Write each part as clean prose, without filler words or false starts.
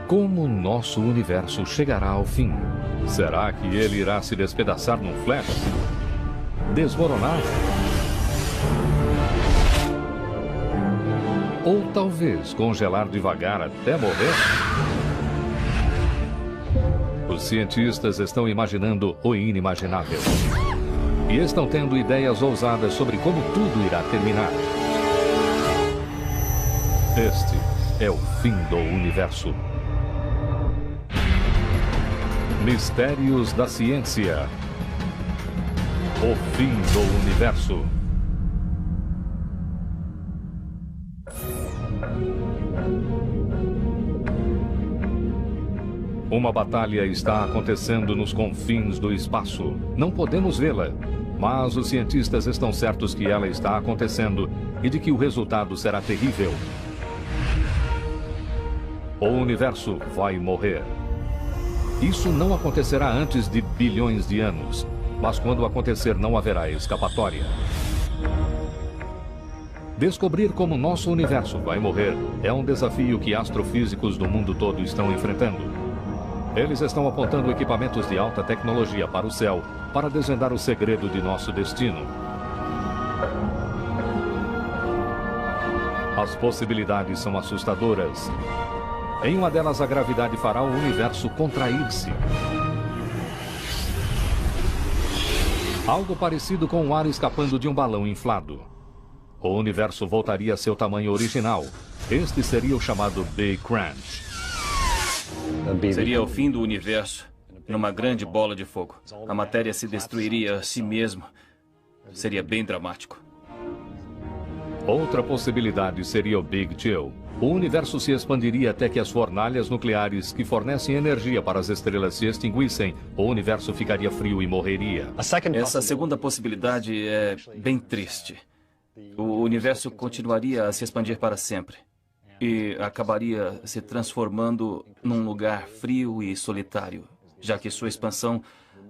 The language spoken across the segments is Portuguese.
Como nosso universo chegará ao fim? Será que ele irá se despedaçar num flash? Desmoronar? Ou talvez congelar devagar até morrer? Os cientistas estão imaginando o inimaginável. E estão tendo ideias ousadas sobre como tudo irá terminar. Este é o fim do universo. Mistérios da ciência. O fim do universo. Uma batalha está acontecendo nos confins do espaço. Não podemos vê-la, mas os cientistas estão certos que ela está acontecendo e de que o resultado será terrível. O universo vai morrer. Isso não acontecerá antes de bilhões de anos, mas quando acontecer não haverá escapatória. Descobrir como nosso universo vai morrer é um desafio que astrofísicos do mundo todo estão enfrentando. Eles estão apontando equipamentos de alta tecnologia para o céu para desvendar o segredo de nosso destino. As possibilidades são assustadoras. Em uma delas, a gravidade fará o universo contrair-se. Algo parecido com o ar escapando de um balão inflado. O universo voltaria a seu tamanho original. Este seria o chamado Big Crunch. Seria o fim do universo, numa grande bola de fogo. A matéria se destruiria a si mesma. Seria bem dramático. Outra possibilidade seria o Big Chill. O universo se expandiria até que as fornalhas nucleares que fornecem energia para as estrelas se extinguissem. O universo ficaria frio e morreria. Essa segunda possibilidade é bem triste. O universo continuaria a se expandir para sempre. E acabaria se transformando num lugar frio e solitário, já que sua expansão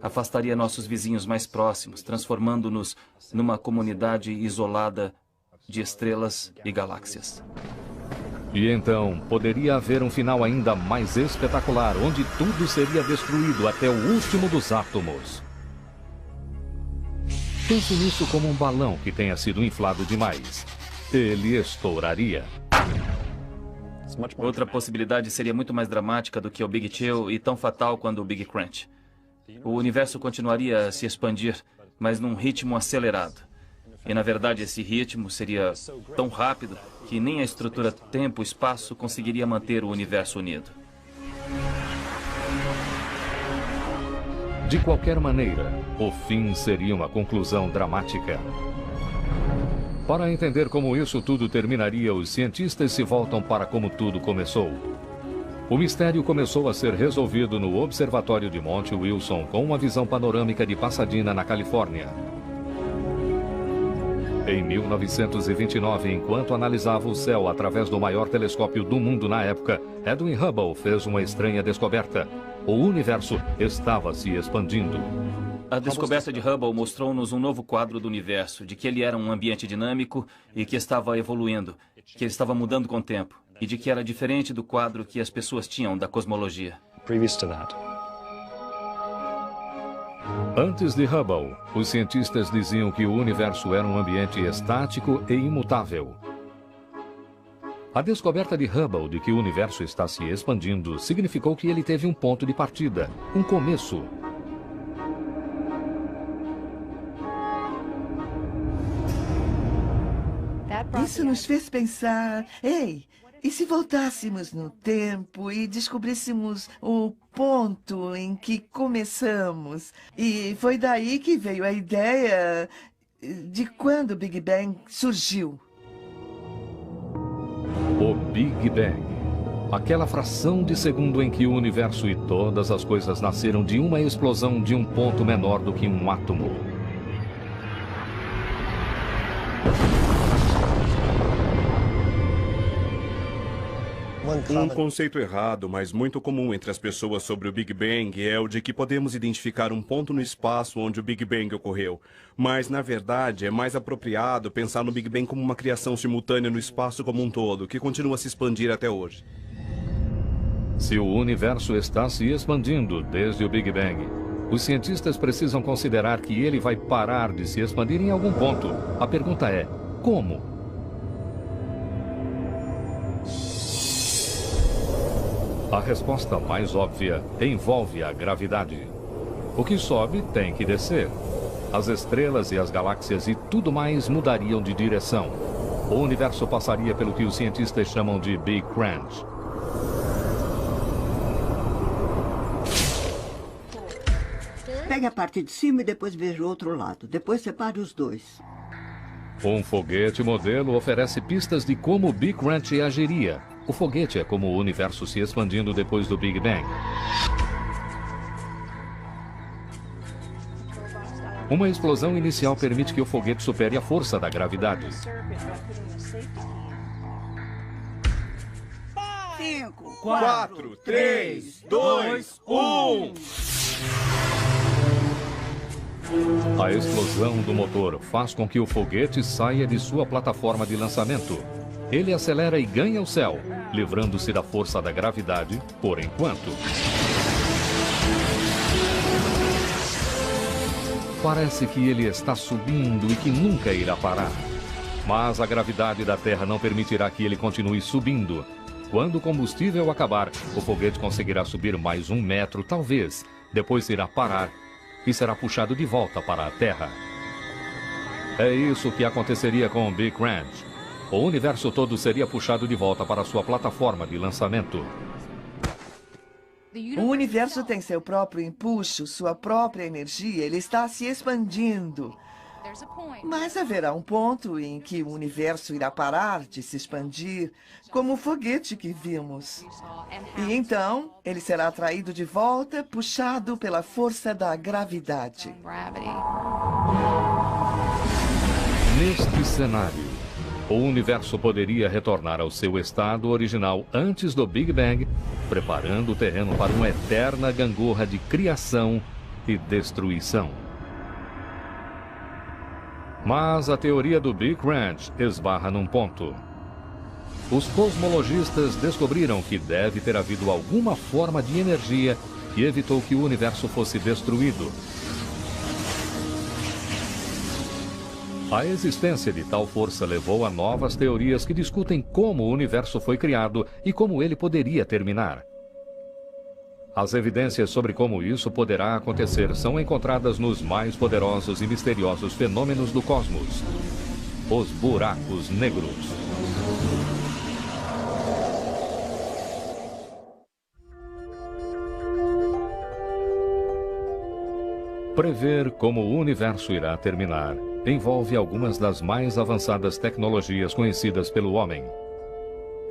afastaria nossos vizinhos mais próximos, transformando-nos numa comunidade isolada de estrelas e galáxias. E então, poderia haver um final ainda mais espetacular, onde tudo seria destruído até o último dos átomos. Pense nisso como um balão que tenha sido inflado demais. Ele estouraria. Outra possibilidade seria muito mais dramática do que o Big Chill e tão fatal quanto o Big Crunch. O universo continuaria a se expandir, mas num ritmo acelerado. E, na verdade, esse ritmo seria tão rápido que nem a estrutura tempo-espaço conseguiria manter o universo unido. De qualquer maneira, o fim seria uma conclusão dramática. Para entender como isso tudo terminaria, os cientistas se voltam para como tudo começou. O mistério começou a ser resolvido no Observatório de Monte Wilson com uma visão panorâmica de Pasadena, na Califórnia. Em 1929, enquanto analisava o céu através do maior telescópio do mundo na época, Edwin Hubble fez uma estranha descoberta. O universo estava se expandindo. A descoberta de Hubble mostrou-nos um novo quadro do universo, de que ele era um ambiente dinâmico e que estava evoluindo, que ele estava mudando com o tempo, e de que era diferente do quadro que as pessoas tinham da cosmologia. Antes de Hubble, os cientistas diziam que o universo era um ambiente estático e imutável. A descoberta de Hubble de que o universo está se expandindo significou que ele teve um ponto de partida, um começo. Isso nos fez pensar, ei, e se voltássemos no tempo e descobríssemos o ponto em que começamos? E foi daí que veio a ideia de quando o Big Bang surgiu. O Big Bang. Aquela fração de segundo em que o universo e todas as coisas nasceram de uma explosão de um ponto menor do que um átomo. Um conceito errado, mas muito comum entre as pessoas sobre o Big Bang é o de que podemos identificar um ponto no espaço onde o Big Bang ocorreu. Mas, na verdade, é mais apropriado pensar no Big Bang como uma criação simultânea no espaço como um todo, que continua a se expandir até hoje. Se o universo está se expandindo desde o Big Bang, os cientistas precisam considerar que ele vai parar de se expandir em algum ponto. A pergunta é, como? A resposta mais óbvia envolve a gravidade. O que sobe tem que descer. As estrelas e as galáxias e tudo mais mudariam de direção. O universo passaria pelo que os cientistas chamam de Big Crunch. Pegue a parte de cima e depois veja o outro lado. Depois separe os dois. Um foguete modelo oferece pistas de como o Big Crunch agiria. O foguete é como o universo se expandindo depois do Big Bang. Uma explosão inicial permite que o foguete supere a força da gravidade. 5, 4, 3, 2, 1... A explosão do motor faz com que o foguete saia de sua plataforma de lançamento. Ele acelera e ganha o céu, livrando-se da força da gravidade por enquanto. Parece que ele está subindo e que nunca irá parar. Mas a gravidade da Terra não permitirá que ele continue subindo. Quando o combustível acabar, o foguete conseguirá subir mais 1 metro, talvez. Depois irá parar e será puxado de volta para a Terra. É isso que aconteceria com o Big Crunch. O universo todo seria puxado de volta para sua plataforma de lançamento. O universo tem seu próprio empuxo, sua própria energia. Ele está se expandindo. Mas haverá um ponto em que o universo irá parar de se expandir, como o foguete que vimos. E então, ele será atraído de volta, puxado pela força da gravidade. Neste cenário, o universo poderia retornar ao seu estado original antes do Big Bang, preparando o terreno para uma eterna gangorra de criação e destruição. Mas a teoria do Big Crunch esbarra num ponto. Os cosmologistas descobriram que deve ter havido alguma forma de energia que evitou que o universo fosse destruído. A existência de tal força levou a novas teorias que discutem como o universo foi criado e como ele poderia terminar. As evidências sobre como isso poderá acontecer são encontradas nos mais poderosos e misteriosos fenômenos do cosmos: os buracos negros. Prever como o universo irá terminar envolve algumas das mais avançadas tecnologias conhecidas pelo homem.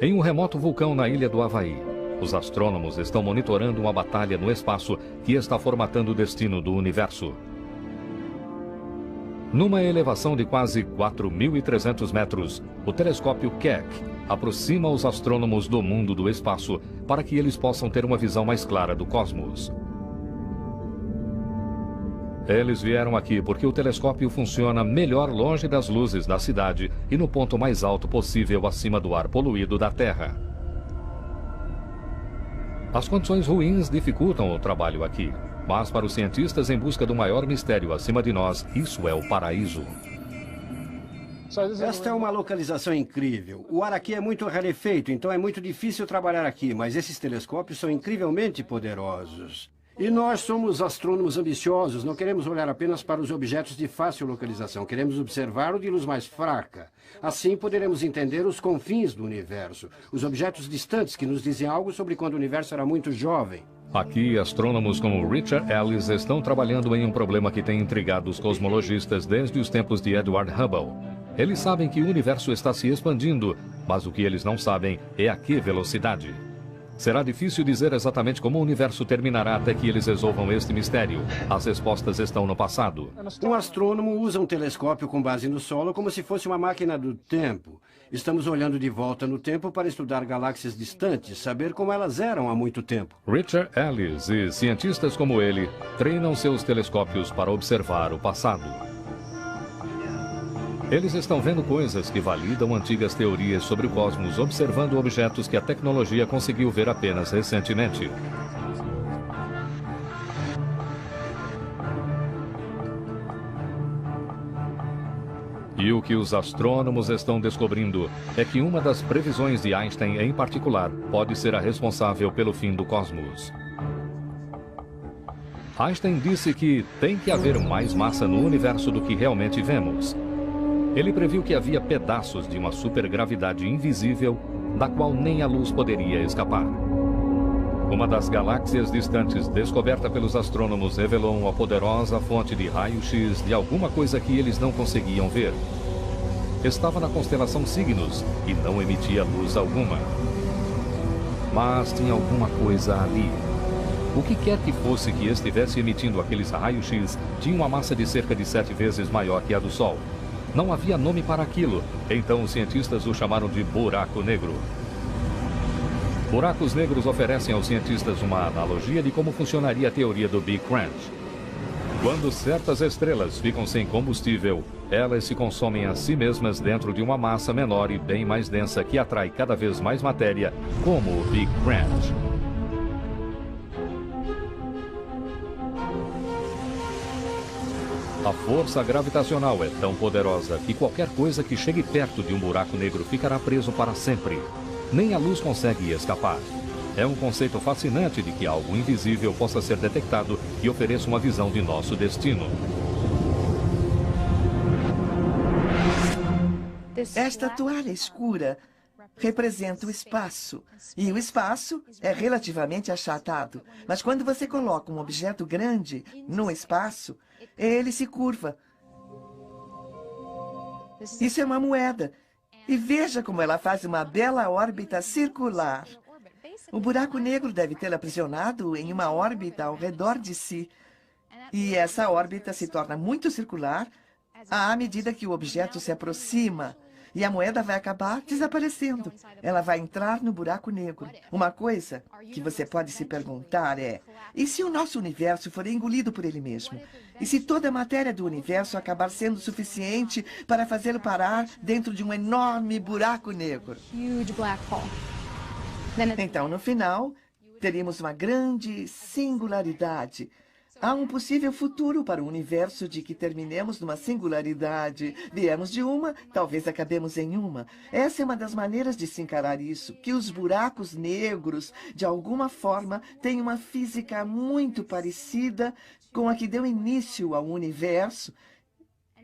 Em um remoto vulcão na ilha do Havaí, os astrônomos estão monitorando uma batalha no espaço que está formatando o destino do universo. Numa elevação de quase 4.300 metros, o telescópio Keck aproxima os astrônomos do mundo do espaço para que eles possam ter uma visão mais clara do cosmos. Eles vieram aqui porque o telescópio funciona melhor longe das luzes da cidade e no ponto mais alto possível acima do ar poluído da Terra. As condições ruins dificultam o trabalho aqui, mas para os cientistas em busca do maior mistério acima de nós, isso é o paraíso. Esta é uma localização incrível. O ar aqui é muito rarefeito, então é muito difícil trabalhar aqui, mas esses telescópios são incrivelmente poderosos. E nós somos astrônomos ambiciosos, não queremos olhar apenas para os objetos de fácil localização, queremos observar o de luz mais fraca. Assim poderemos entender os confins do universo, os objetos distantes que nos dizem algo sobre quando o universo era muito jovem. Aqui, astrônomos como Richard Ellis estão trabalhando em um problema que tem intrigado os cosmologistas desde os tempos de Edward Hubble. Eles sabem que o universo está se expandindo, mas o que eles não sabem é a que velocidade. Será difícil dizer exatamente como o universo terminará até que eles resolvam este mistério. As respostas estão no passado. Um astrônomo usa um telescópio com base no solo como se fosse uma máquina do tempo. Estamos olhando de volta no tempo para estudar galáxias distantes, saber como elas eram há muito tempo. Richard Ellis e cientistas como ele treinam seus telescópios para observar o passado. Eles estão vendo coisas que validam antigas teorias sobre o cosmos, observando objetos que a tecnologia conseguiu ver apenas recentemente. E o que os astrônomos estão descobrindo é que uma das previsões de Einstein, em particular, pode ser a responsável pelo fim do cosmos. Einstein disse que tem que haver mais massa no universo do que realmente vemos. Ele previu que havia pedaços de uma supergravidade invisível, da qual nem a luz poderia escapar. Uma das galáxias distantes descoberta pelos astrônomos revelou uma poderosa fonte de raio-x de alguma coisa que eles não conseguiam ver. Estava na constelação Cygnus e não emitia luz alguma. Mas tinha alguma coisa ali. O que quer que fosse que estivesse emitindo aqueles raios-x tinha uma massa de cerca de 7 vezes maior que a do Sol. Não havia nome para aquilo, então os cientistas o chamaram de buraco negro. Buracos negros oferecem aos cientistas uma analogia de como funcionaria a teoria do Big Crunch. Quando certas estrelas ficam sem combustível, elas se consomem a si mesmas dentro de uma massa menor e bem mais densa que atrai cada vez mais matéria, como o Big Crunch. A força gravitacional é tão poderosa que qualquer coisa que chegue perto de um buraco negro ficará preso para sempre. Nem a luz consegue escapar. É um conceito fascinante de que algo invisível possa ser detectado e ofereça uma visão de nosso destino. Esta toalha escura representa o espaço. E o espaço é relativamente achatado. Mas quando você coloca um objeto grande no espaço, ele se curva. Isso é uma moeda. E veja como ela faz uma bela órbita circular. O buraco negro deve tê-la aprisionado em uma órbita ao redor de si. E essa órbita se torna muito circular à medida que o objeto se aproxima. E a moeda vai acabar desaparecendo. Ela vai entrar no buraco negro. Uma coisa que você pode se perguntar é: e se o nosso universo for engolido por ele mesmo? E se toda a matéria do universo acabar sendo suficiente para fazê-lo parar dentro de um enorme buraco negro? Então, no final, teríamos uma grande singularidade. Há um possível futuro para o universo de que terminemos numa singularidade. Viemos de uma, talvez acabemos em uma. Essa é uma das maneiras de se encarar isso, que os buracos negros, de alguma forma, têm uma física muito parecida com a que deu início ao universo.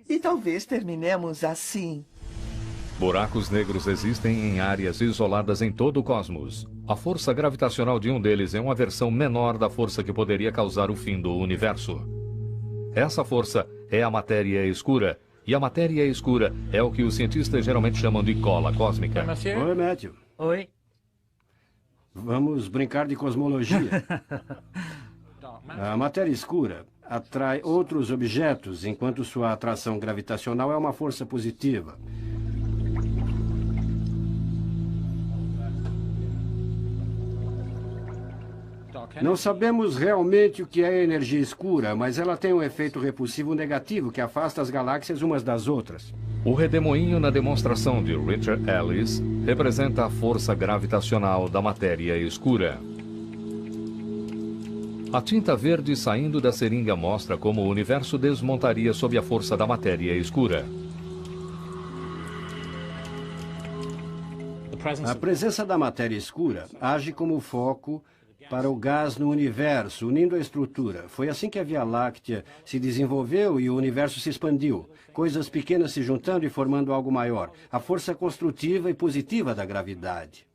E talvez terminemos assim. Buracos negros existem em áreas isoladas em todo o cosmos. A força gravitacional de um deles é uma versão menor da força que poderia causar o fim do universo. Essa força é a matéria escura, e a matéria escura é o que os cientistas geralmente chamam de cola cósmica. Oi, Matthew. Oi. Vamos brincar de cosmologia. A matéria escura atrai outros objetos, enquanto sua atração gravitacional é uma força positiva. Não sabemos realmente o que é energia escura, mas ela tem um efeito repulsivo negativo que afasta as galáxias umas das outras. O redemoinho na demonstração de Richard Ellis representa a força gravitacional da matéria escura. A tinta verde saindo da seringa mostra como o universo desmontaria sob a força da matéria escura. A presença da matéria escura age como foco para o gás no universo, unindo a estrutura. Foi assim que a Via Láctea se desenvolveu e o universo se expandiu. Coisas pequenas se juntando e formando algo maior. A força construtiva e positiva da gravidade.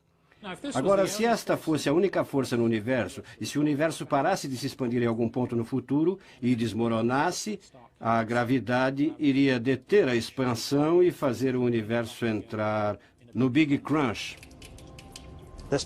Agora, se esta fosse a única força no universo, e se o universo parasse de se expandir em algum ponto no futuro e desmoronasse, a gravidade iria deter a expansão e fazer o universo entrar no Big Crunch.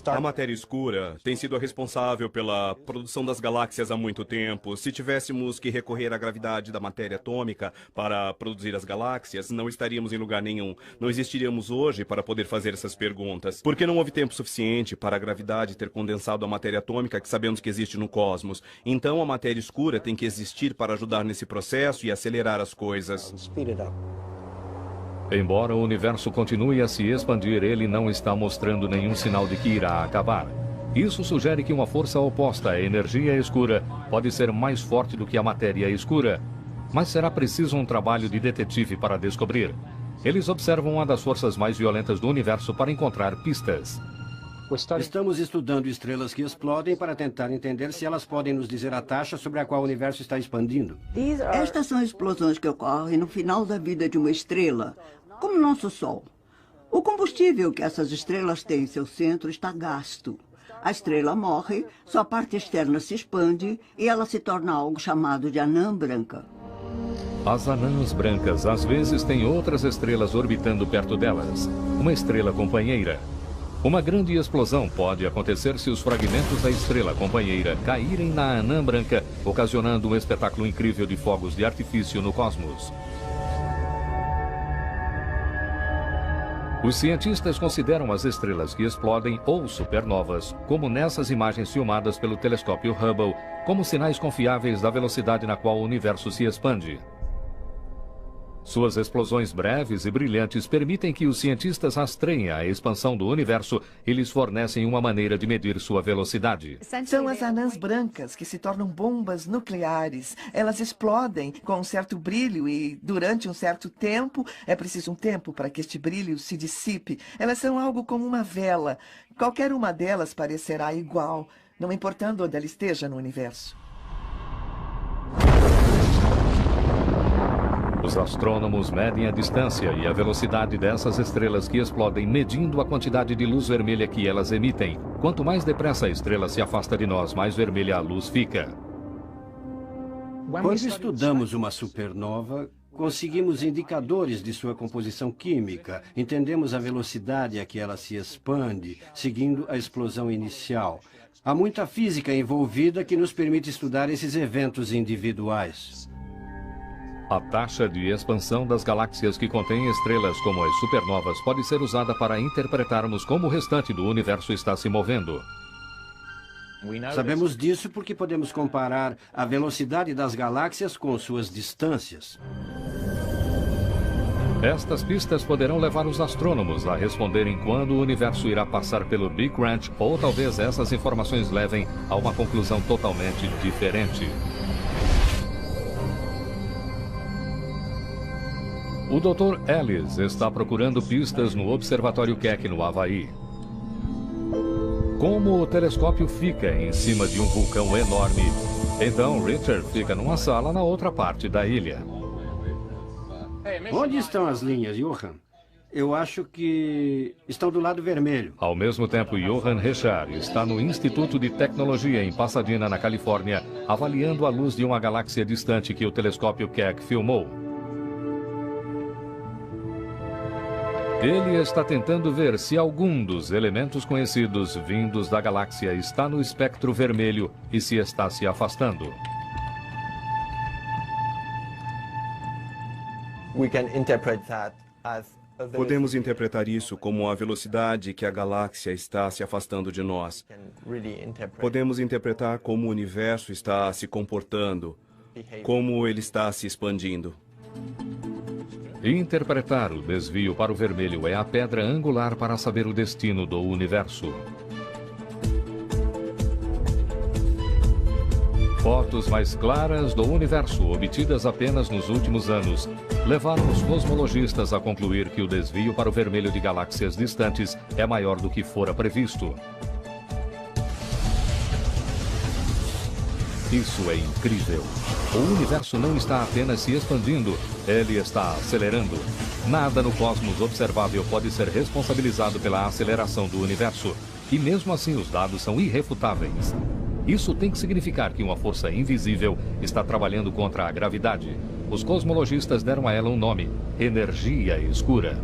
A matéria escura tem sido a responsável pela produção das galáxias há muito tempo. Se tivéssemos que recorrer à gravidade da matéria atômica para produzir as galáxias, não estaríamos em lugar nenhum. Não existiríamos hoje para poder fazer essas perguntas. Porque não houve tempo suficiente para a gravidade ter condensado a matéria atômica que sabemos que existe no cosmos. Então a matéria escura tem que existir para ajudar nesse processo e acelerar as coisas. Embora o universo continue a se expandir, ele não está mostrando nenhum sinal de que irá acabar. Isso sugere que uma força oposta à energia escura pode ser mais forte do que a matéria escura. Mas será preciso um trabalho de detetive para descobrir. Eles observam uma das forças mais violentas do universo para encontrar pistas. Estamos estudando estrelas que explodem para tentar entender se elas podem nos dizer a taxa sobre a qual o universo está expandindo. Estas são explosões que ocorrem no final da vida de uma estrela, como nosso Sol. O combustível que essas estrelas têm em seu centro está gasto. A estrela morre, sua parte externa se expande e ela se torna algo chamado de anã branca. As anãs brancas às vezes têm outras estrelas orbitando perto delas, uma estrela companheira. Uma grande explosão pode acontecer se os fragmentos da estrela companheira caírem na anã branca, ocasionando um espetáculo incrível de fogos de artifício no cosmos. Os cientistas consideram as estrelas que explodem ou supernovas, como nessas imagens filmadas pelo telescópio Hubble, como sinais confiáveis da velocidade na qual o universo se expande. Suas explosões breves e brilhantes permitem que os cientistas rastreiem a expansão do universo e lhes fornecem uma maneira de medir sua velocidade. São as anãs brancas que se tornam bombas nucleares. Elas explodem com um certo brilho e, durante um certo tempo, é preciso um tempo para que este brilho se dissipe. Elas são algo como uma vela. Qualquer uma delas parecerá igual, não importando onde ela esteja no universo. Os astrônomos medem a distância e a velocidade dessas estrelas que explodem, medindo a quantidade de luz vermelha que elas emitem. Quanto mais depressa a estrela se afasta de nós, mais vermelha a luz fica. Quando estudamos uma supernova, conseguimos indicadores de sua composição química, entendemos a velocidade a que ela se expande, seguindo a explosão inicial. Há muita física envolvida que nos permite estudar esses eventos individuais. A taxa de expansão das galáxias que contêm estrelas como as supernovas pode ser usada para interpretarmos como o restante do universo está se movendo. Sabemos disso porque podemos comparar a velocidade das galáxias com suas distâncias. Estas pistas poderão levar os astrônomos a responderem quando o universo irá passar pelo Big Crunch, ou talvez essas informações levem a uma conclusão totalmente diferente. O Dr. Ellis está procurando pistas no Observatório Keck, no Havaí. Como o telescópio fica em cima de um vulcão enorme, então Richard fica numa sala na outra parte da ilha. Onde estão as linhas, Johan? Eu acho que estão do lado vermelho. Ao mesmo tempo, Johan Richard está no Instituto de Tecnologia em Pasadena, na Califórnia, avaliando a luz de uma galáxia distante que o telescópio Keck filmou. Ele está tentando ver se algum dos elementos conhecidos vindos da galáxia está no espectro vermelho e se está se afastando. Podemos interpretar isso como a velocidade que a galáxia está se afastando de nós. Podemos interpretar como o universo está se comportando, como ele está se expandindo. Interpretar o desvio para o vermelho é a pedra angular para saber o destino do universo. Fotos mais claras do universo, obtidas apenas nos últimos anos, levaram os cosmologistas a concluir que o desvio para o vermelho de galáxias distantes é maior do que fora previsto. Isso é incrível. O universo não está apenas se expandindo, ele está acelerando. Nada no cosmos observável pode ser responsabilizado pela aceleração do universo. E mesmo assim os dados são irrefutáveis. Isso tem que significar que uma força invisível está trabalhando contra a gravidade. Os cosmologistas deram a ela um nome: energia escura.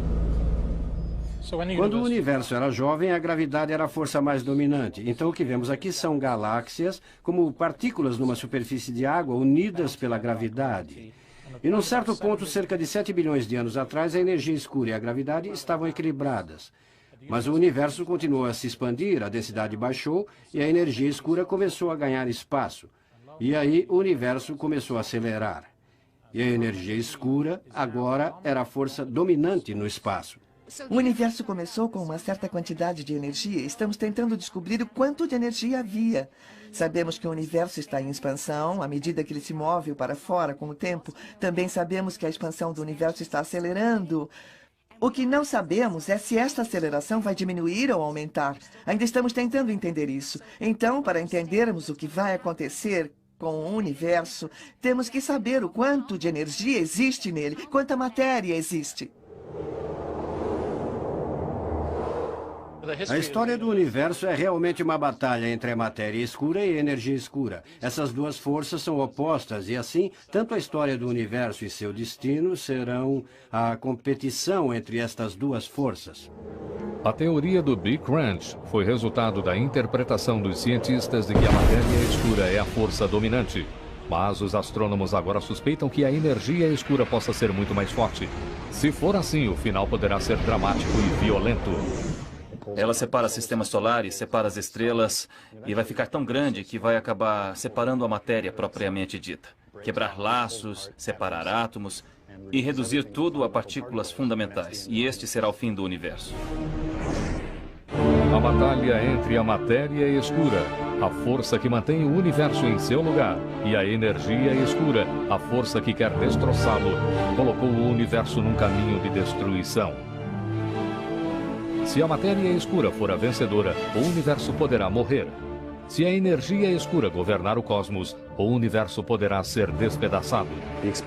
Quando o universo era jovem, a gravidade era a força mais dominante. Então o que vemos aqui são galáxias como partículas numa superfície de água unidas pela gravidade. E num certo ponto, cerca de 7 bilhões de anos atrás, a energia escura e a gravidade estavam equilibradas. Mas o universo continuou a se expandir, a densidade baixou e a energia escura começou a ganhar espaço. E aí o universo começou a acelerar. E a energia escura agora era a força dominante no espaço. O universo começou com uma certa quantidade de energia. Estamos tentando descobrir o quanto de energia havia. Sabemos que o universo está em expansão à medida que ele se move para fora com o tempo. Também sabemos que a expansão do universo está acelerando. O que não sabemos é se esta aceleração vai diminuir ou aumentar. Ainda estamos tentando entender isso. Então, para entendermos o que vai acontecer com o universo, temos que saber o quanto de energia existe nele, quanta matéria existe. A história do universo é realmente uma batalha entre a matéria escura e a energia escura. Essas duas forças são opostas e, assim, tanto a história do universo e seu destino serão a competição entre estas duas forças. A teoria do Big Crunch foi resultado da interpretação dos cientistas de que a matéria escura é a força dominante. Mas os astrônomos agora suspeitam que a energia escura possa ser muito mais forte. Se for assim, o final poderá ser dramático e violento. Ela separa sistemas solares, separa as estrelas e vai ficar tão grande que vai acabar separando a matéria propriamente dita. Quebrar laços, separar átomos e reduzir tudo a partículas fundamentais. E este será o fim do universo. A batalha entre a matéria escura, a força que mantém o universo em seu lugar, e a energia escura, a força que quer destroçá-lo, colocou o universo num caminho de destruição. Se a matéria escura for a vencedora, o universo poderá morrer. Se a energia escura governar o cosmos, o universo poderá ser despedaçado.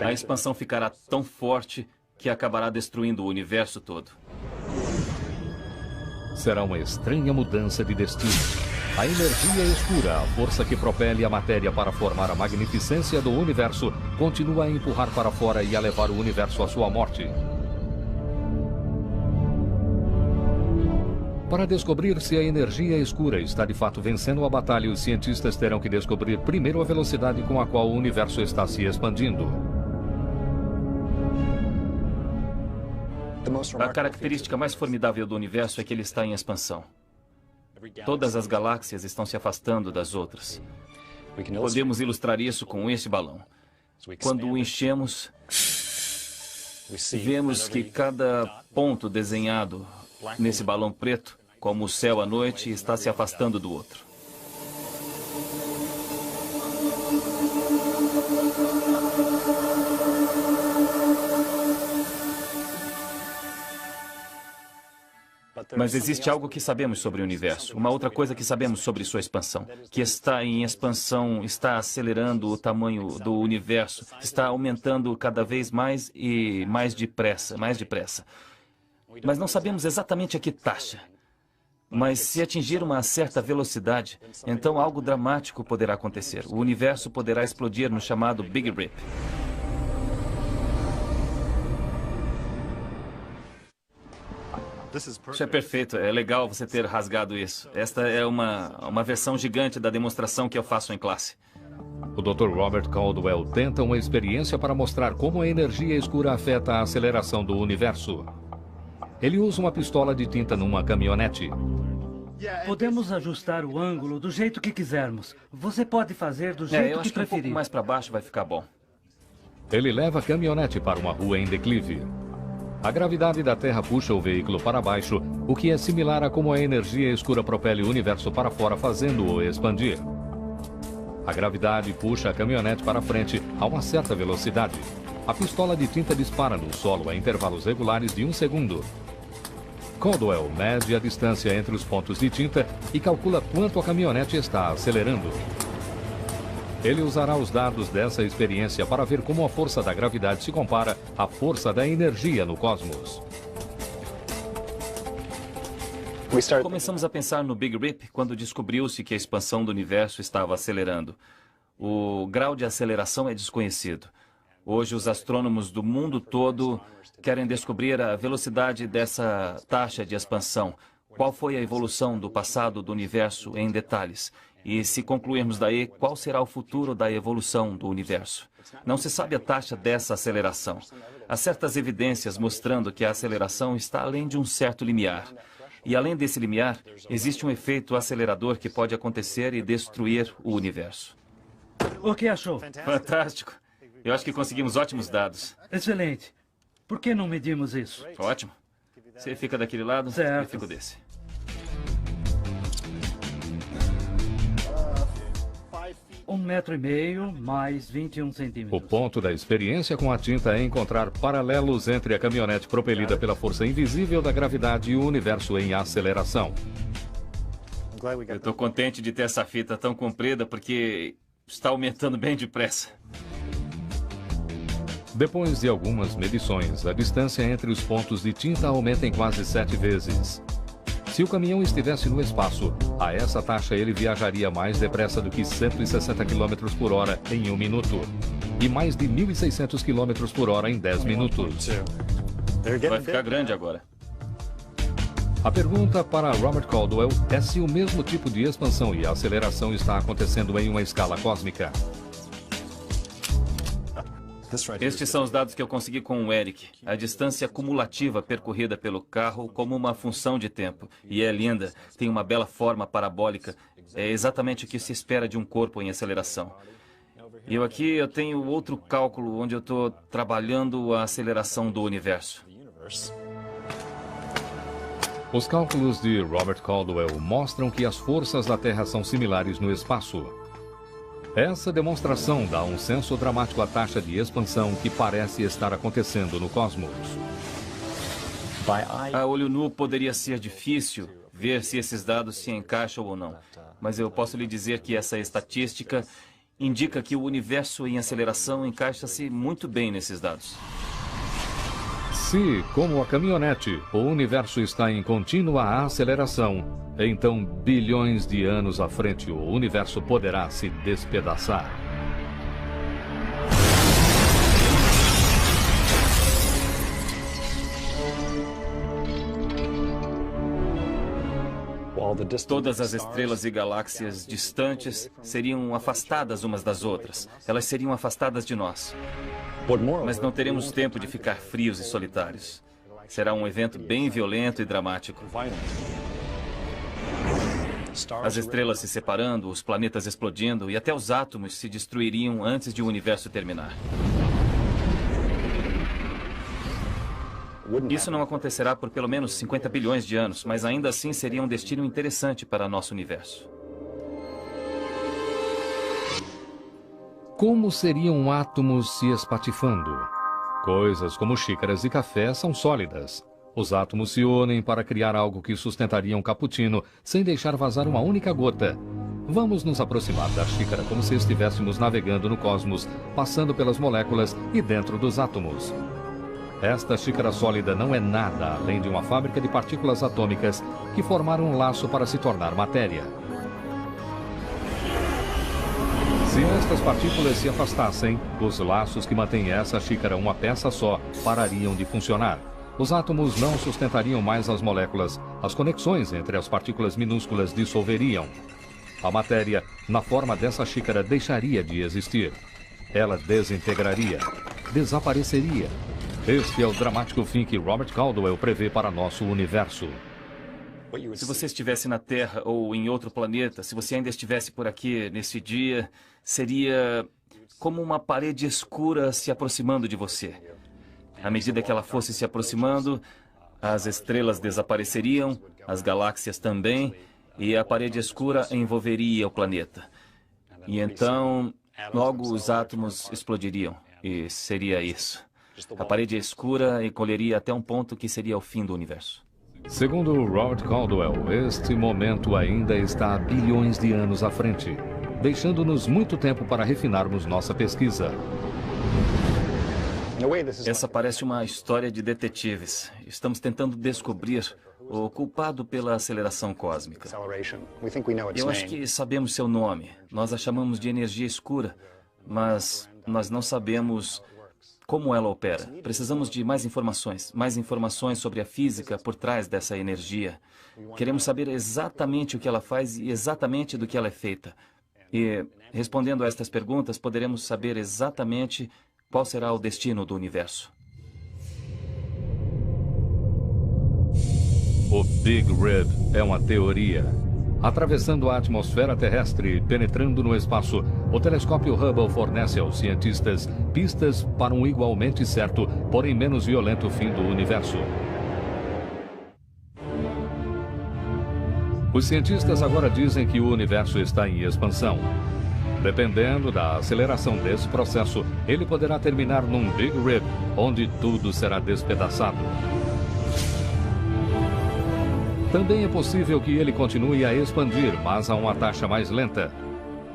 A expansão ficará tão forte que acabará destruindo o universo todo. Será uma estranha mudança de destino. A energia escura, a força que propele a matéria para formar a magnificência do universo, continua a empurrar para fora e a levar o universo à sua morte. Para descobrir se a energia escura está de fato vencendo a batalha, os cientistas terão que descobrir primeiro a velocidade com a qual o universo está se expandindo. A característica mais formidável do universo é que ele está em expansão. Todas as galáxias estão se afastando das outras. Podemos ilustrar isso com este balão. Quando o enchemos, vemos que cada ponto desenhado nesse balão preto, como o céu à noite, está se afastando do outro. Mas existe algo que sabemos sobre o universo, uma outra coisa que sabemos sobre sua expansão, que está em expansão, está acelerando o tamanho do universo, está aumentando cada vez mais e mais depressa. Mas não sabemos exatamente a que taxa. Mas se atingir uma certa velocidade, então algo dramático poderá acontecer. O universo poderá explodir no chamado Big Rip. Isso é perfeito, é legal você ter rasgado isso. Esta é uma versão gigante da demonstração que eu faço em classe. O Dr. Robert Caldwell tenta uma experiência para mostrar como a energia escura afeta a aceleração do universo. Ele usa uma pistola de tinta numa caminhonete. Podemos ajustar o ângulo do jeito que quisermos. Você pode fazer do jeito eu acho que que um preferir. pouco mais para baixo vai ficar bom. Ele leva a caminhonete para uma rua em declive. A gravidade da Terra puxa o veículo para baixo, o que é similar a como a energia escura propele o universo para fora, fazendo-o expandir. A gravidade puxa a caminhonete para frente a uma certa velocidade. A pistola de tinta dispara no solo a intervalos regulares de 1 segundo. Caldwell mede a distância entre os pontos de tinta e calcula quanto a caminhonete está acelerando. Ele usará os dados dessa experiência para ver como a força da gravidade se compara à força da energia no cosmos. Começamos a pensar no Big Rip quando descobriu-se que a expansão do universo estava acelerando. O grau de aceleração é desconhecido. Hoje, os astrônomos do mundo todo querem descobrir a velocidade dessa taxa de expansão. Qual foi a evolução do passado do universo em detalhes? E se concluirmos daí, qual será o futuro da evolução do universo? Não se sabe a taxa dessa aceleração. Há certas evidências mostrando que a aceleração está além de um certo limiar. E além desse limiar, existe um efeito acelerador que pode acontecer e destruir o universo. O que achou? Fantástico. Eu acho que conseguimos ótimos dados. Excelente. Por que não medimos isso? Ótimo. Você fica daquele lado, Certo. eu fico desse. Um 1,5 metro mais 21 O centímetros. ponto da experiência com a tinta é encontrar paralelos entre a caminhonete propelida pela força invisível da gravidade e o universo em aceleração. Eu estou contente de ter essa fita tão comprida porque está aumentando bem depressa. Depois de algumas medições, a distância entre os pontos de tinta aumenta em quase 7 vezes. Se o caminhão estivesse no espaço, a essa taxa ele viajaria mais depressa do que 160 km por hora em 1 minuto. E mais de 1.600 km por hora em 10 minutos. Vai ficar grande agora. A pergunta para Robert Caldwell é se o mesmo tipo de expansão e aceleração está acontecendo em uma escala cósmica. Estes são os dados que eu consegui com o Eric. A distância cumulativa percorrida pelo carro como uma função de tempo. E é linda, tem uma bela forma parabólica. É exatamente o que se espera de um corpo em aceleração. E eu tenho outro cálculo onde eu estou trabalhando a aceleração do universo. Os cálculos de Robert Caldwell mostram que as forças da Terra são similares no espaço. Essa demonstração dá um senso dramático à taxa de expansão que parece estar acontecendo no cosmos. A olho nu poderia ser difícil ver se esses dados se encaixam ou não. Mas eu posso lhe dizer que essa estatística indica que o universo em aceleração encaixa-se muito bem nesses dados. Se, como a caminhonete, o universo está em contínua aceleração, então bilhões de anos à frente o universo poderá se despedaçar. Todas as estrelas e galáxias distantes seriam afastadas umas das outras. Elas seriam afastadas de nós. Mas não teremos tempo de ficar frios e solitários. Será um evento bem violento e dramático. As estrelas se separando, os planetas explodindo e até os átomos se destruiriam antes de o universo terminar. Isso não acontecerá por pelo menos 50 bilhões de anos, mas ainda assim seria um destino interessante para nosso universo. Como seriam átomos se espatifando? Coisas como xícaras de café são sólidas. Os átomos se unem para criar algo que sustentaria um cappuccino sem deixar vazar uma única gota. Vamos nos aproximar da xícara como se estivéssemos navegando no cosmos, passando pelas moléculas e dentro dos átomos. Esta xícara sólida não é nada além de uma fábrica de partículas atômicas que formaram um laço para se tornar matéria. Se estas partículas se afastassem, os laços que mantêm essa xícara uma peça só parariam de funcionar. Os átomos não sustentariam mais as moléculas, as conexões entre as partículas minúsculas dissolveriam. A matéria, na forma dessa xícara, deixaria de existir. Ela desintegraria, desapareceria. Este é o dramático fim que Robert Caldwell prevê para nosso universo. Se você estivesse na Terra ou em outro planeta, se você ainda estivesse por aqui nesse dia, seria como uma parede escura se aproximando de você. À medida que ela fosse se aproximando, as estrelas desapareceriam, as galáxias também, e a parede escura envolveria o planeta. E então, logo os átomos explodiriam, e seria isso. A parede escura encolheria até um ponto que seria o fim do universo. Segundo Robert Caldwell, este momento ainda está a bilhões de anos à frente, deixando-nos muito tempo para refinarmos nossa pesquisa. Essa parece uma história de detetives. Estamos tentando descobrir o culpado pela aceleração cósmica. Eu acho que sabemos seu nome. Nós a chamamos de energia escura, mas nós não sabemos como ela opera. Precisamos de mais informações sobre a física por trás dessa energia. Queremos saber exatamente o que ela faz e exatamente do que ela é feita. E, respondendo a estas perguntas, poderemos saber exatamente qual será o destino do universo. O Big Rip é uma teoria. Atravessando a atmosfera terrestre e penetrando no espaço, o telescópio Hubble fornece aos cientistas pistas para um igualmente certo, porém menos violento fim do universo. Os cientistas agora dizem que o universo está em expansão. Dependendo da aceleração desse processo, ele poderá terminar num Big Rip, onde tudo será despedaçado. Também é possível que ele continue a expandir, mas a uma taxa mais lenta.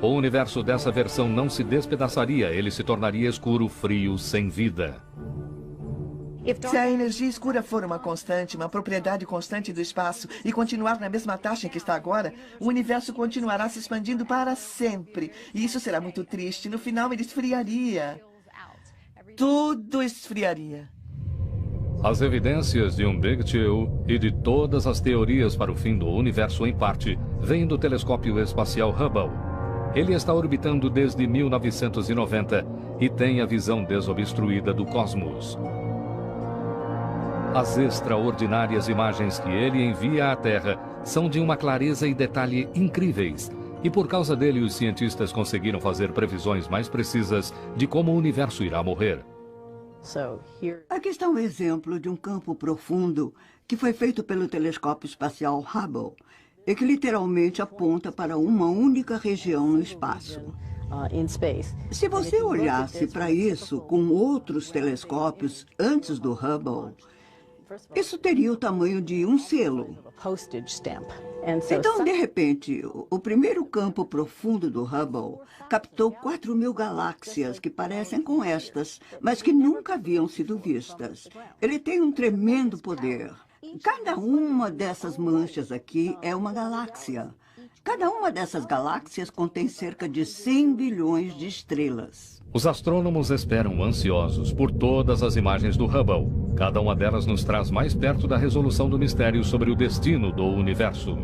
O universo dessa versão não se despedaçaria, ele se tornaria escuro, frio, sem vida. Se a energia escura for uma constante, uma propriedade constante do espaço e continuar na mesma taxa em que está agora, o universo continuará se expandindo para sempre. E isso será muito triste. No final, ele esfriaria. Tudo esfriaria. As evidências de um Big Chill e de todas as teorias para o fim do universo em parte vêm do telescópio espacial Hubble. Ele está orbitando desde 1990 e tem a visão desobstruída do cosmos. As extraordinárias imagens que ele envia à Terra são de uma clareza e detalhe incríveis. E por causa dele, os cientistas conseguiram fazer previsões mais precisas de como o universo irá morrer. Aqui está um exemplo de um campo profundo que foi feito pelo telescópio espacial Hubble e que literalmente aponta para uma única região no espaço. Se você olhasse para isso com outros telescópios antes do Hubble, isso teria o tamanho de um selo. Então, de repente, o primeiro campo profundo do Hubble captou 4.000 galáxias que parecem com estas, mas que nunca haviam sido vistas. Ele tem um tremendo poder. Cada uma dessas manchas aqui é uma galáxia. Cada uma dessas galáxias contém cerca de 100 bilhões de estrelas. Os astrônomos esperam ansiosos por todas as imagens do Hubble. Cada uma delas nos traz mais perto da resolução do mistério sobre o destino do universo.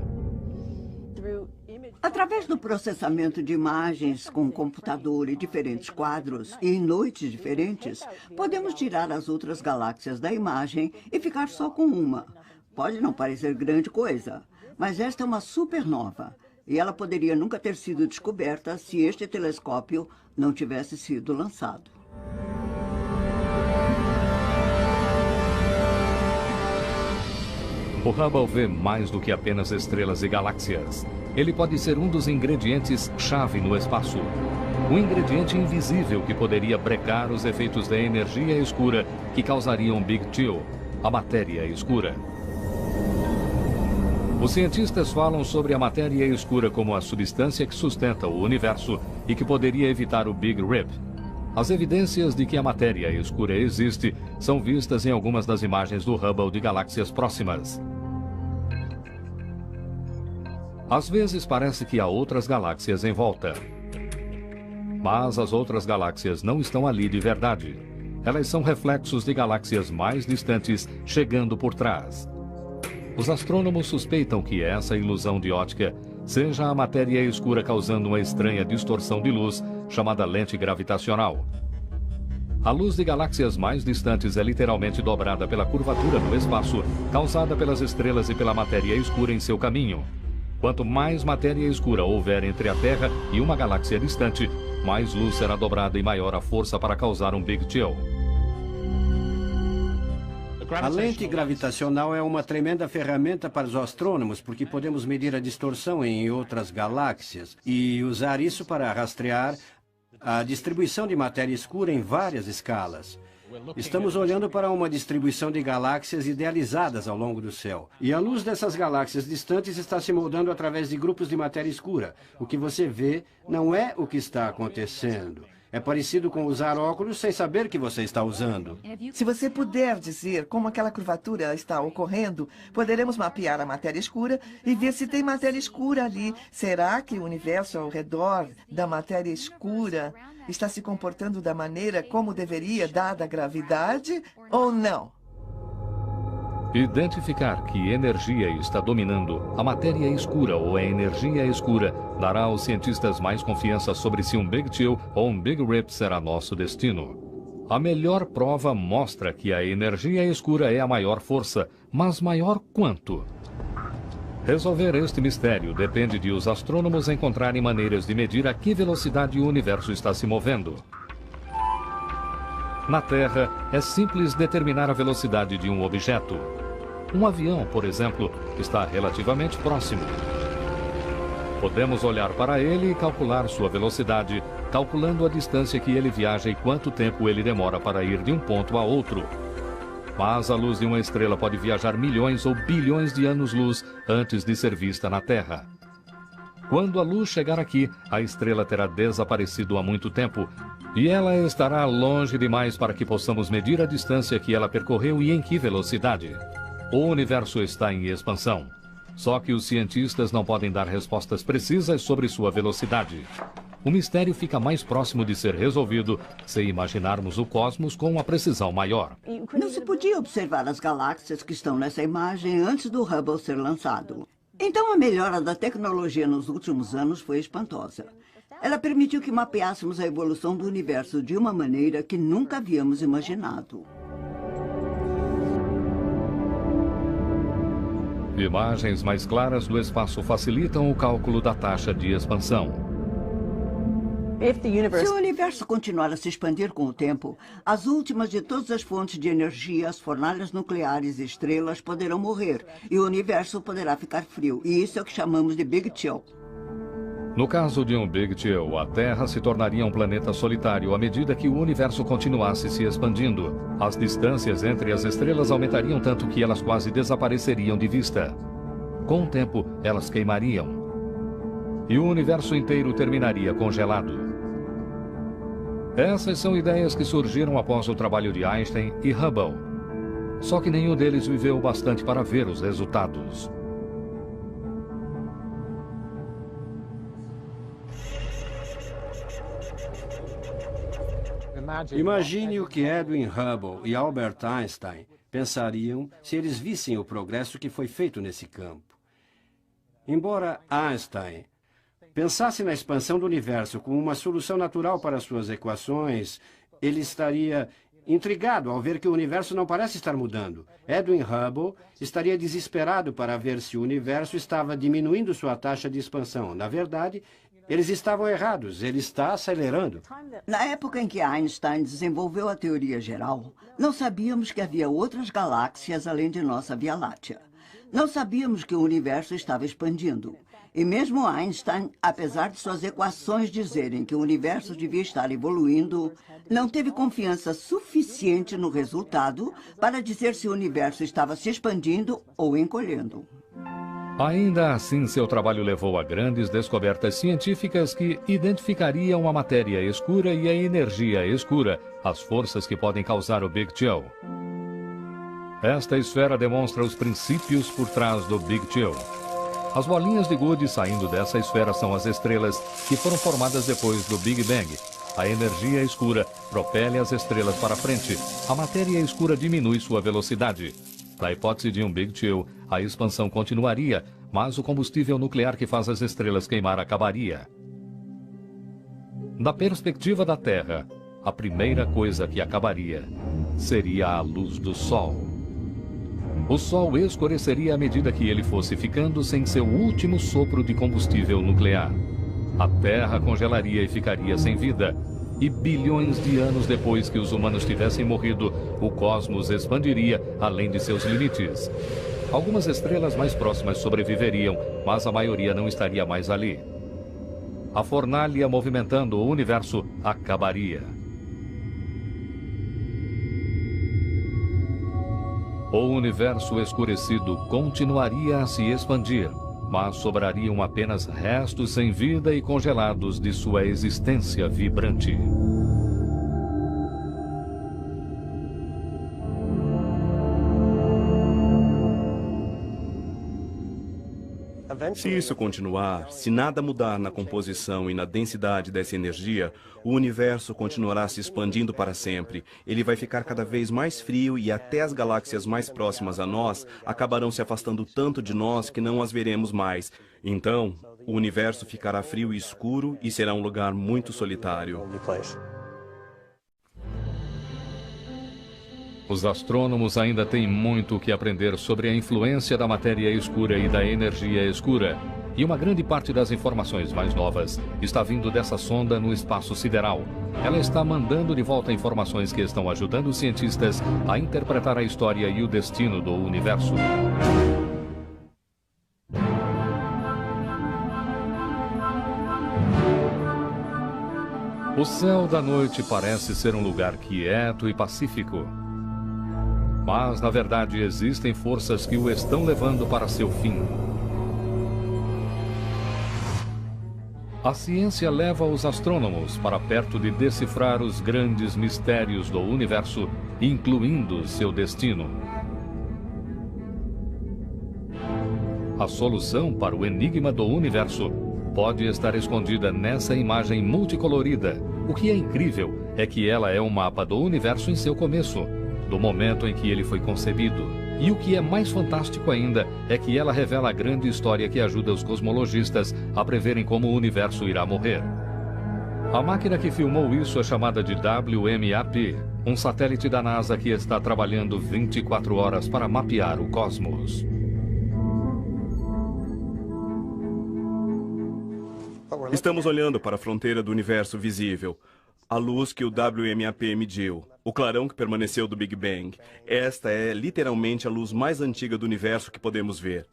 Através do processamento de imagens com computador e diferentes quadros e em noites diferentes, podemos tirar as outras galáxias da imagem e ficar só com uma. Pode não parecer grande coisa, mas esta é uma supernova. E ela poderia nunca ter sido descoberta se este telescópio não tivesse sido lançado. O Hubble vê mais do que apenas estrelas e galáxias. Ele pode ser um dos ingredientes-chave no espaço. Um ingrediente invisível que poderia brecar os efeitos da energia escura que causariam Big Chill, a matéria escura. Os cientistas falam sobre a matéria escura como a substância que sustenta o universo e que poderia evitar o Big Rip. As evidências de que a matéria escura existe são vistas em algumas das imagens do Hubble de galáxias próximas. Às vezes parece que há outras galáxias em volta. Mas as outras galáxias não estão ali de verdade. Elas são reflexos de galáxias mais distantes chegando por trás. Os astrônomos suspeitam que essa ilusão de ótica seja a matéria escura causando uma estranha distorção de luz chamada lente gravitacional. A luz de galáxias mais distantes é literalmente dobrada pela curvatura do espaço causada pelas estrelas e pela matéria escura em seu caminho. Quanto mais matéria escura houver entre a Terra e uma galáxia distante, mais luz será dobrada e maior a força para causar um Big Chill. A lente gravitacional é uma tremenda ferramenta para os astrônomos, porque podemos medir a distorção em outras galáxias e usar isso para rastrear a distribuição de matéria escura em várias escalas. Estamos olhando para uma distribuição de galáxias idealizadas ao longo do céu. E a luz dessas galáxias distantes está se moldando através de grupos de matéria escura. O que você vê não é o que está acontecendo. É parecido com usar óculos sem saber que você está usando. Se você puder dizer como aquela curvatura está ocorrendo, poderemos mapear a matéria escura e ver se tem matéria escura ali. Será que o universo ao redor da matéria escura está se comportando da maneira como deveria, dada a gravidade, ou não? Identificar que energia está dominando a matéria escura ou a energia escura dará aos cientistas mais confiança sobre se um Big Chill ou um Big Rip será nosso destino. A melhor prova mostra que a energia escura é a maior força, mas maior quanto? Resolver este mistério depende de os astrônomos encontrarem maneiras de medir a que velocidade o universo está se movendo. Na Terra, é simples determinar a velocidade de um objeto. Um avião, por exemplo, está relativamente próximo. Podemos olhar para ele e calcular sua velocidade, calculando a distância que ele viaja e quanto tempo ele demora para ir de um ponto a outro. Mas a luz de uma estrela pode viajar milhões ou bilhões de anos-luz antes de ser vista na Terra. Quando a luz chegar aqui, a estrela terá desaparecido há muito tempo, e ela estará longe demais para que possamos medir a distância que ela percorreu e em que velocidade. O universo está em expansão, só que os cientistas não podem dar respostas precisas sobre sua velocidade. O mistério fica mais próximo de ser resolvido se imaginarmos o cosmos com uma precisão maior. Não se podia observar as galáxias que estão nessa imagem antes do Hubble ser lançado. Então a melhora da tecnologia nos últimos anos foi espantosa. Ela permitiu que mapeássemos a evolução do universo de uma maneira que nunca havíamos imaginado. Imagens mais claras do espaço facilitam o cálculo da taxa de expansão. Se o universo continuar a se expandir com o tempo, as últimas de todas as fontes de energia, as fornalhas nucleares e estrelas poderão morrer, e o universo poderá ficar frio. E isso é o que chamamos de Big Chill. No caso de um Big Chill, a Terra se tornaria um planeta solitário à medida que o universo continuasse se expandindo. As distâncias entre as estrelas aumentariam tanto que elas quase desapareceriam de vista. Com o tempo, elas queimariam. E o universo inteiro terminaria congelado. Essas são ideias que surgiram após o trabalho de Einstein e Hubble. Só que nenhum deles viveu bastante para ver os resultados. Imagine o que Edwin Hubble e Albert Einstein pensariam se eles vissem o progresso que foi feito nesse campo. Embora Einstein pensasse na expansão do universo como uma solução natural para suas equações, ele estaria intrigado ao ver que o universo não parece estar mudando. Edwin Hubble estaria desesperado para ver se o universo estava diminuindo sua taxa de expansão. Na verdade, eles estavam errados, ele está acelerando. Na época em que Einstein desenvolveu a teoria geral, não sabíamos que havia outras galáxias além de nossa Via Láctea. Não sabíamos que o universo estava expandindo. E mesmo Einstein, apesar de suas equações dizerem que o universo devia estar evoluindo, não teve confiança suficiente no resultado para dizer se o universo estava se expandindo ou encolhendo. Ainda assim, seu trabalho levou a grandes descobertas científicas que identificariam a matéria escura e a energia escura, as forças que podem causar o Big Chill. Esta esfera demonstra os princípios por trás do Big Chill. As bolinhas de gude saindo dessa esfera são as estrelas que foram formadas depois do Big Bang. A energia escura propele as estrelas para frente. A matéria escura diminui sua velocidade. Na hipótese de um Big Chill, a expansão continuaria, mas o combustível nuclear que faz as estrelas queimar acabaria. Da perspectiva da Terra, a primeira coisa que acabaria seria a luz do Sol. O Sol escureceria à medida que ele fosse ficando sem seu último sopro de combustível nuclear. A Terra congelaria e ficaria sem vida. E bilhões de anos depois que os humanos tivessem morrido, o cosmos expandiria além de seus limites. Algumas estrelas mais próximas sobreviveriam, mas a maioria não estaria mais ali. A fornalha movimentando o universo acabaria. O universo escurecido continuaria a se expandir, mas sobrariam apenas restos sem vida e congelados de sua existência vibrante. Se isso continuar, se nada mudar na composição e na densidade dessa energia, o universo continuará se expandindo para sempre. Ele vai ficar cada vez mais frio e até as galáxias mais próximas a nós acabarão se afastando tanto de nós que não as veremos mais. Então, o universo ficará frio e escuro e será um lugar muito solitário. Os astrônomos ainda têm muito o que aprender sobre a influência da matéria escura e da energia escura. E uma grande parte das informações mais novas está vindo dessa sonda no espaço sideral. Ela está mandando de volta informações que estão ajudando os cientistas a interpretar a história e o destino do universo. O céu da noite parece ser um lugar quieto e pacífico. Mas, na verdade, existem forças que o estão levando para seu fim. A ciência leva os astrônomos para perto de decifrar os grandes mistérios do universo, incluindo seu destino. A solução para o enigma do universo pode estar escondida nessa imagem multicolorida. O que é incrível é que ela é um mapa do universo em seu começo, do momento em que ele foi concebido. E o que é mais fantástico ainda é que ela revela a grande história que ajuda os cosmologistas a preverem como o universo irá morrer. A máquina que filmou isso é chamada de WMAP, um satélite da NASA que está trabalhando 24 horas para mapear o cosmos. Estamos olhando para a fronteira do universo visível. A luz que o WMAP mediu, o clarão que permaneceu do Big Bang. Esta é literalmente a luz mais antiga do universo que podemos ver.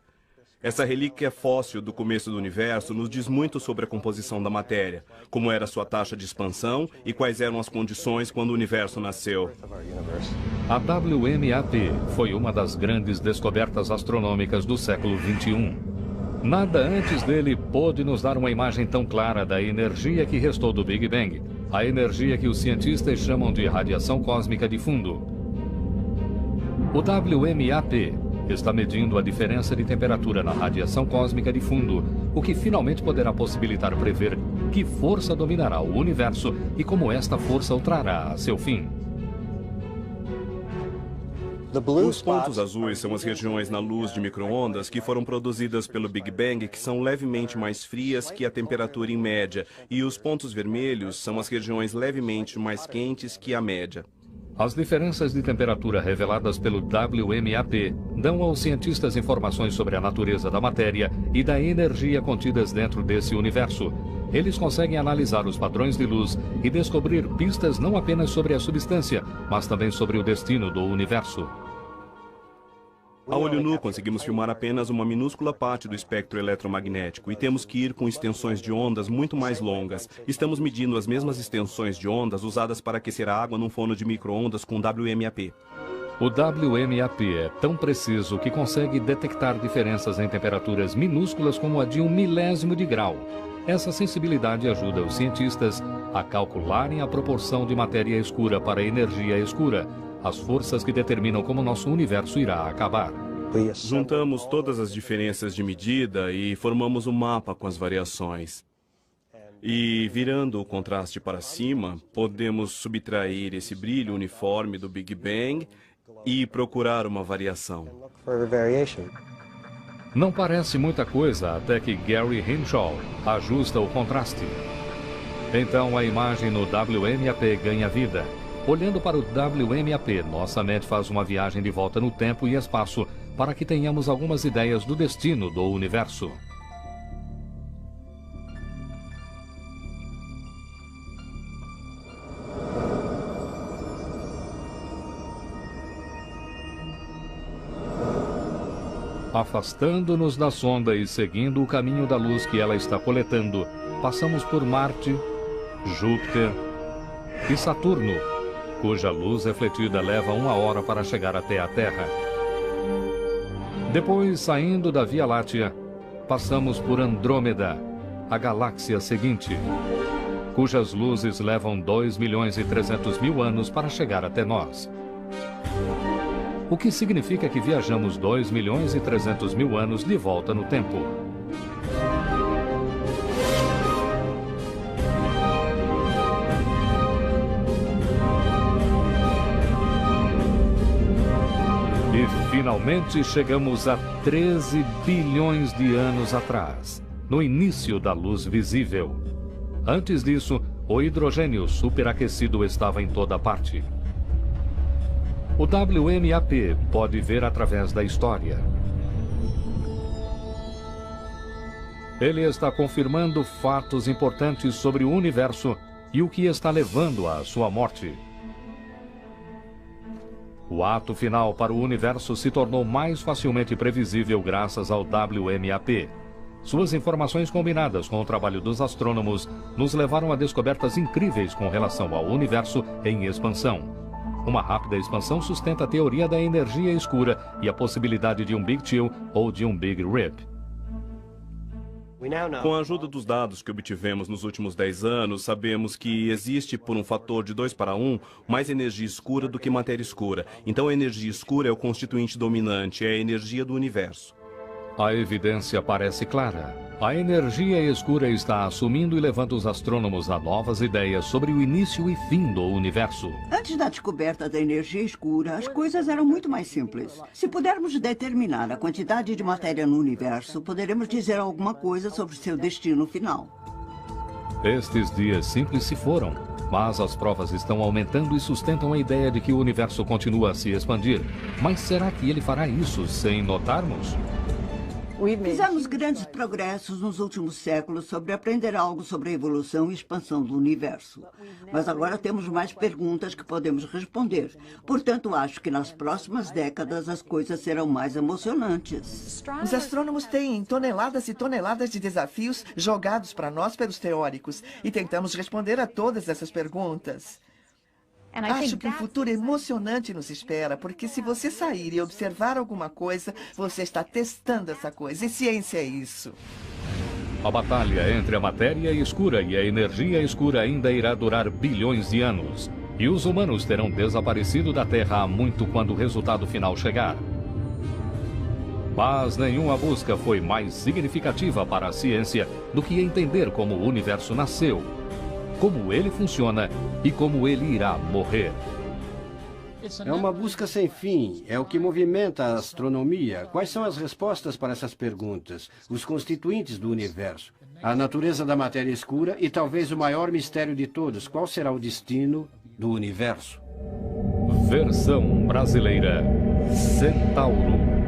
Essa relíquia fóssil do começo do universo nos diz muito sobre a composição da matéria, como era sua taxa de expansão e quais eram as condições quando o universo nasceu. A WMAP foi uma das grandes descobertas astronômicas do século XXI. Nada antes dele pôde nos dar uma imagem tão clara da energia que restou do Big Bang, a energia que os cientistas chamam de radiação cósmica de fundo. O WMAP está medindo a diferença de temperatura na radiação cósmica de fundo, o que finalmente poderá possibilitar prever que força dominará o universo e como esta força o trará a seu fim. Os pontos azuis são as regiões na luz de micro-ondas que foram produzidas pelo Big Bang, que são levemente mais frias que a temperatura em média, e os pontos vermelhos são as regiões levemente mais quentes que a média. As diferenças de temperatura reveladas pelo WMAP dão aos cientistas informações sobre a natureza da matéria e da energia contidas dentro desse universo. Eles conseguem analisar os padrões de luz e descobrir pistas não apenas sobre a substância, mas também sobre o destino do universo. A olho nu, conseguimos filmar apenas uma minúscula parte do espectro eletromagnético e temos que ir com extensões de ondas muito mais longas. Estamos medindo as mesmas extensões de ondas usadas para aquecer a água num forno de micro-ondas com WMAP. O WMAP é tão preciso que consegue detectar diferenças em temperaturas minúsculas como a de 1 milésimo de grau. Essa sensibilidade ajuda os cientistas a calcularem a proporção de matéria escura para energia escura, as forças que determinam como nosso universo irá acabar. Juntamos todas as diferenças de medida e formamos um mapa com as variações. E virando o contraste para cima, podemos subtrair esse brilho uniforme do Big Bang e procurar uma variação. Não parece muita coisa até que Gary Henshaw ajusta o contraste. Então a imagem no WMAP ganha vida. Olhando para o WMAP, nossa mente faz uma viagem de volta no tempo e espaço para que tenhamos algumas ideias do destino do universo. Afastando-nos da sonda e seguindo o caminho da luz que ela está coletando, passamos por Marte, Júpiter e Saturno, cuja luz refletida leva 1 hora para chegar até a Terra. Depois, saindo da Via Láctea, passamos por Andrômeda, a galáxia seguinte, cujas luzes levam 2.300.000 anos para chegar até nós. O que significa que viajamos 2.300.000 anos de volta no tempo. E finalmente chegamos a 13 bilhões de anos atrás, no início da luz visível. Antes disso, o hidrogênio superaquecido estava em toda parte. O WMAP pode ver através da história. Ele está confirmando fatos importantes sobre o universo e o que está levando à sua morte. O ato final para o universo se tornou mais facilmente previsível graças ao WMAP. Suas informações combinadas com o trabalho dos astrônomos nos levaram a descobertas incríveis com relação ao universo em expansão. Uma rápida expansão sustenta a teoria da energia escura e a possibilidade de um Big Chill ou de um Big Rip. Com a ajuda dos dados que obtivemos nos últimos 10 anos, sabemos que existe, por um fator de 2 para 1, mais energia escura do que matéria escura. Então a energia escura é o constituinte dominante, é a energia do universo. A evidência parece clara. A energia escura está assumindo e levando os astrônomos a novas ideias sobre o início e fim do universo. Antes da descoberta da energia escura, as coisas eram muito mais simples. Se pudermos determinar a quantidade de matéria no universo, poderemos dizer alguma coisa sobre seu destino final. Estes dias simples se foram, mas as provas estão aumentando e sustentam a ideia de que o universo continua a se expandir. Mas será que ele fará isso sem notarmos? Fizemos grandes progressos nos últimos séculos sobre aprender algo sobre a evolução e expansão do universo. Mas agora temos mais perguntas que podemos responder. Portanto, acho que nas próximas décadas as coisas serão mais emocionantes. Os astrônomos têm toneladas e toneladas de desafios jogados para nós pelos teóricos e tentamos responder a todas essas perguntas. Acho que um futuro emocionante nos espera, porque se você sair e observar alguma coisa, você está testando essa coisa. E ciência é isso. A batalha entre a matéria escura e a energia escura ainda irá durar bilhões de anos. E os humanos terão desaparecido da Terra há muito quando o resultado final chegar. Mas nenhuma busca foi mais significativa para a ciência do que entender como o universo nasceu, como ele funciona e como ele irá morrer. É uma busca sem fim, é o que movimenta a astronomia. Quais são as respostas para essas perguntas? Os constituintes do universo, a natureza da matéria escura e talvez o maior mistério de todos, qual será o destino do universo? Versão brasileira: Centauro.